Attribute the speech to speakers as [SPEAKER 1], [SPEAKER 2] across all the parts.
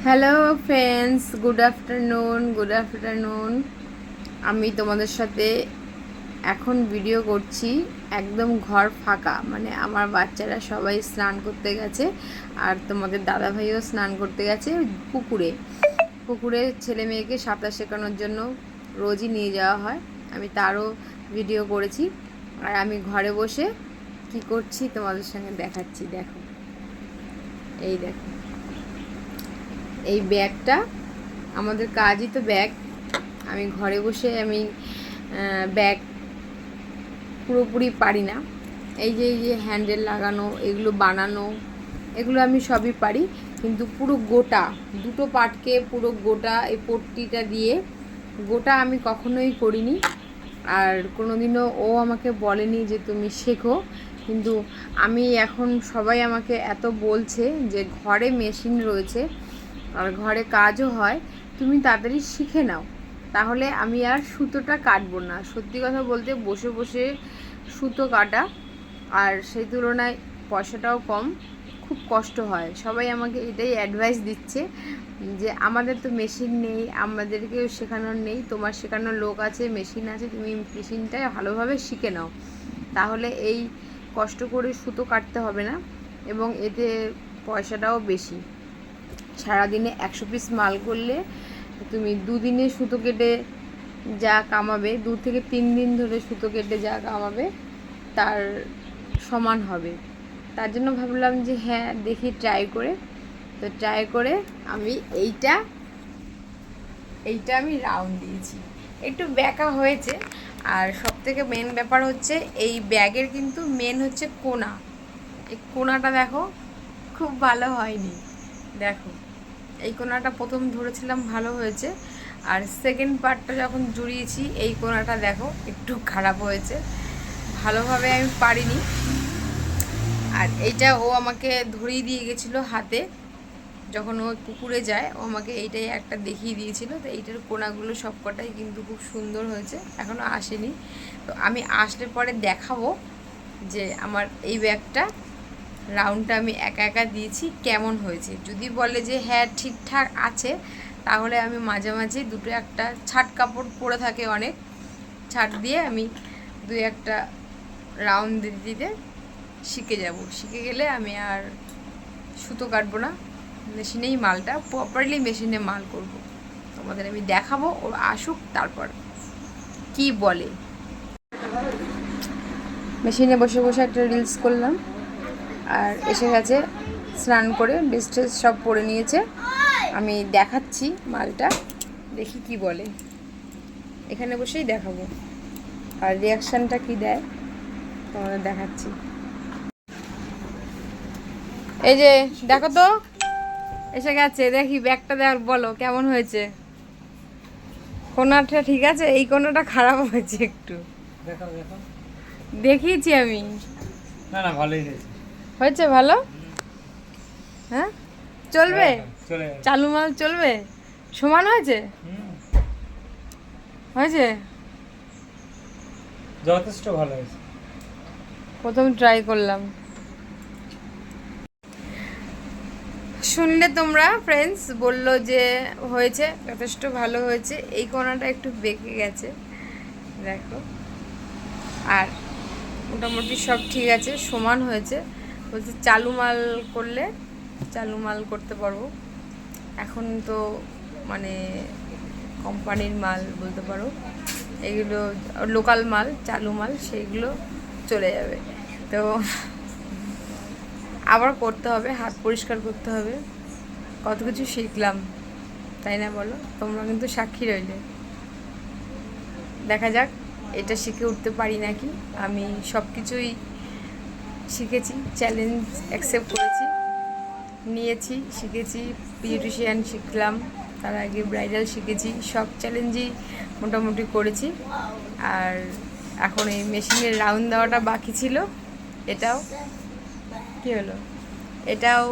[SPEAKER 1] Hello friends, good afternoon. আমি তোমাদের সাথে এখন ভিডিও করছি। একদম ঘর ফাঁকা, মানে আমার বাচ্চারা সবাই স্নান করতে গেছে, আর তোমাদের দাদাভাইও স্নান করতে গেছে পুকুরে। পুকুরে ছেলে মেয়েকে সাঁতার শেখানোর জন্য রোজই নিয়ে যাওয়া হয়। আমি তারও ভিডিও করেছি, আর আমি ঘরে বসে কি করছি তোমাদের সঙ্গে দেখাচ্ছি। দেখো, এই দেখো, এই ব্যাগটা আমাদের কাজই তো ব্যাগ। আমি ঘরে বসে ব্যাগ পুরোপুরি পারি না। এই যে হ্যান্ডেল লাগানো, এগুলো বানানো, এগুলো আমি সবই পারি, কিন্তু পুরো গোটা দুটো পাটকে পুরো গোটা এই পট্টিটা দিয়ে গোটা আমি কখনোই করিনি। আর কোনোদিনও ও আমাকে বলেনি যে তুমি শেখো। কিন্তু আমি এখন সবাই আমাকে এত বলছে যে ঘরে মেশিন রয়েছে আর ঘরে কাজও হয়, তুমি তাড়াতাড়ি শিখে নাও, তাহলে আমি আর সুতোটা কাটবো না। সত্যি কথা বলতে বসে বসে সুতো কাটা, আর সেই তুলনায় পয়সাটাও কম, খুব কষ্ট হয়। সবাই আমাকে এটাই অ্যাডভাইস দিচ্ছে যে আমাদের তো মেশিন নেই, আমাদেরকেও শেখানোর নেই, তোমার শেখানোর লোক আছে, মেশিন আছে, তুমি মেশিনটাই ভালোভাবে শিখে নাও, তাহলে এই কষ্ট করে সুতো কাটতে হবে না, এবং এতে পয়সাটাও বেশি। সারাদিনে 100 পিস মাল করলে তুমি দুদিনে সুতো কেটে যা কামাবে, 2 থেকে 3 দিন ধরে সুতো কেটে যা কামাবে তার সমান হবে। তার জন্য ভাবলাম যে হ্যাঁ দেখি ট্রাই করে। তো ট্রাই করে আমি এইটা আমি রাউন্ড দিয়েছি, একটু ব্যাকা হয়েছে। আর সবথেকে মেন ব্যাপার হচ্ছে এই ব্যাগের কিন্তু মেন হচ্ছে কোনা। এই কোনাটা দেখো, খুব ভালো হয়নি। দেখো, এই কোনাটা প্রথম ধরেছিলাম ভালো হয়েছে, আর সেকেন্ড পার্টটা যখন জুড়িয়েছি এই কোনাটা দেখো একটু খারাপ হয়েছে, ভালোভাবে আমি পারিনি। আর এইটা ও আমাকে ধরিয়ে দিয়ে গেছিলো হাতে, যখন ও পুকুরে যায় ও আমাকে এইটাই একটা দেখিয়ে দিয়েছিল। তো এইটার কোনাগুলো সবকটাই কিন্তু খুব সুন্দর হয়েছে, এখনও আসেনি। তো আমি আসলে পরে দেখাবো যে আমার এই ব্যাগটা রাউন্ডটা আমি একা একা দিয়েছি কেমন হয়েছে। যদি বলে যে হ্যাঁ ঠিকঠাক আছে, তাহলে আমি মাঝে মাঝে দুটো একটা ছাট কাপড় পরে থাকে, অনেক ছাট দিয়ে আমি 2-1 রাউন্ড দিতে দিতে শিখে যাব। শিখে গেলে আমি আর সুতো কাটবো না, মেশিনেই মালটা প্রপারলি মেশিনে মাল করব। তোমাদের আমি দেখাবো, ও আসুক তারপর কি বলে। মেশিনে বসে বসে একটা রিলস করলাম, আর এসে গেছে স্নান করে, ড্রেস ট্রেস সব পরে নিয়েছে। আমি দেখাচ্ছি মালটা, দেখি কি বলে, এখানে বসেই দেখাবো, আর রিয়াকশানটা কি দেয় তোমাদের দেখাচ্ছি। এই যে দেখো তো, এসে গেছে, দেখি ব্যাগটা দেখ, বলো কেমন হয়েছে। কোনাটা ঠিক আছে, এই কোনাটা খারাপ হয়েছে একটু।
[SPEAKER 2] দেখো দেখো,
[SPEAKER 1] দেখিয়েছি আমি।
[SPEAKER 2] না না ভালোই হয়েছে।
[SPEAKER 1] হয়েছে ভালো? হ্যাঁ, চলবে?
[SPEAKER 2] চলে
[SPEAKER 1] চালু মাল চলবে? সমান হয়েছে? হয়েছে,
[SPEAKER 2] যথেষ্ট ভালো হয়েছে।
[SPEAKER 1] প্রথম ট্রাই করলাম। শুনলে তোমরা ফ্রেন্ডস, বললো যে হয়েছে, যথেষ্ট ভালো হয়েছে। এই কোণাটা একটু বেঁকে গেছে দেখো, আর মোটামুটি সব ঠিক আছে, সমান হয়েছে। বলছে চালু মাল করলে চালু মাল করতে পারবো। এখন তো মানে কোম্পানির মাল বলতে পারো, এগুলো লোকাল মাল, চালু মাল সেইগুলো চলে যাবে। তো আবার করতে হবে, হাত পরিষ্কার করতে হবে, কত কিছু শিখলাম, তাই না বলো? তোমরা কিন্তু সাক্ষী রইলে। দেখা যাক এটা শিখে উঠতে পারি নাকি। আমি সব কিছুই শিখেছি, চ্যালেঞ্জ অ্যাকসেপ্ট করেছি, নিয়েছি, শিখেছি। বিউটিশিয়ান শিখলাম, তার আগে ব্রাইডাল শিখেছি, সব চ্যালেঞ্জই মোটামুটি করেছি। আর এখন এই মেশিনের রাউন্ড দেওয়াটা বাকি ছিল, এটাও কী হলো, এটাও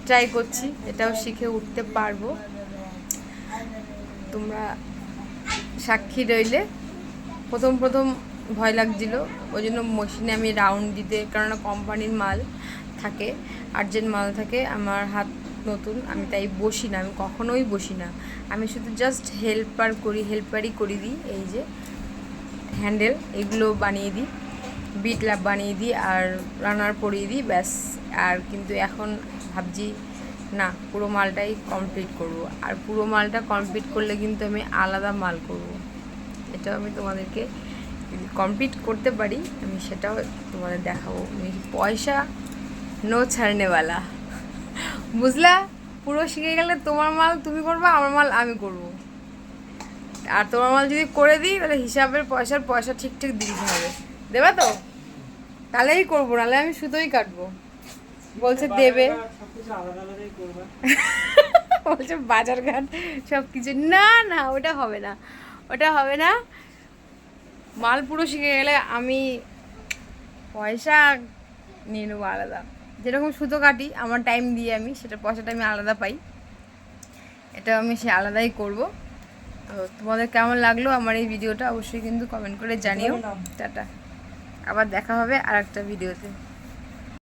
[SPEAKER 1] ট্রাই করছি, এটাও শিখে উঠতে পারবো। তোমরা সাক্ষী রইলে। প্রথম প্রথম ভয় লাগছিল, ওই জন্য মেশিনে আমি রাউন্ড দিতে, কেননা কোম্পানির মাল থাকে, আর্জেন্ট মাল থাকে, আমার হাত নতুন, আমি তাই বসি না, আমি কখনোই বসি না, আমি শুধু জাস্ট হেল্পারই করে দিই। এই যে হ্যান্ডেল এগুলো বানিয়ে দিই, বিট ল্যাপ বানিয়ে দিই আর রানার পরিয়ে দিই, ব্যাস। আর কিন্তু এখন ভাবছি না, পুরো মালটাই কমপ্লিট করব। আর পুরো মালটা কমপ্লিট করলে কিন্তু আমি আলাদা মাল করব। এটাও আমি তোমাদেরকে যদি কমপ্লিট করতে পারি আমি সেটাও তোমাদের দেখাবো। আমি পয়সা নো ছাড়নেওয়ালা, বুঝলা? পুরো শিখে গেলে তোমার মাল তুমি করবা, আমার মাল আমি করব। আর তোমার মাল যদি করে দিই তাহলে হিসাবের পয়সা ঠিক ঠিক দিতে হবে, দেবা তো? তাহলেই করবো, নাহলে আমি সুতোই কাটবো। বলছে দেবে,
[SPEAKER 2] সবকিছু আলাদা আলাদাই করবা।
[SPEAKER 1] বলছে বাজার ঘাট সব কিছু। না না, ওটা হবে না, ওটা হবে না। মাল পুরো শিখে গেলে আমি পয়সা নিয়ে নেবো আলাদা। যেরকম সুতো কাটি আমার টাইম দিয়ে আমি সেটা পয়সাটা আমি আলাদা পাই, এটা আমি সে আলাদাই করব। তো তোমাদের কেমন লাগলো আমার এই ভিডিওটা অবশ্যই কিন্তু কমেন্ট করে জানিও। টাটা, আবার দেখা হবে আর একটা ভিডিওতে।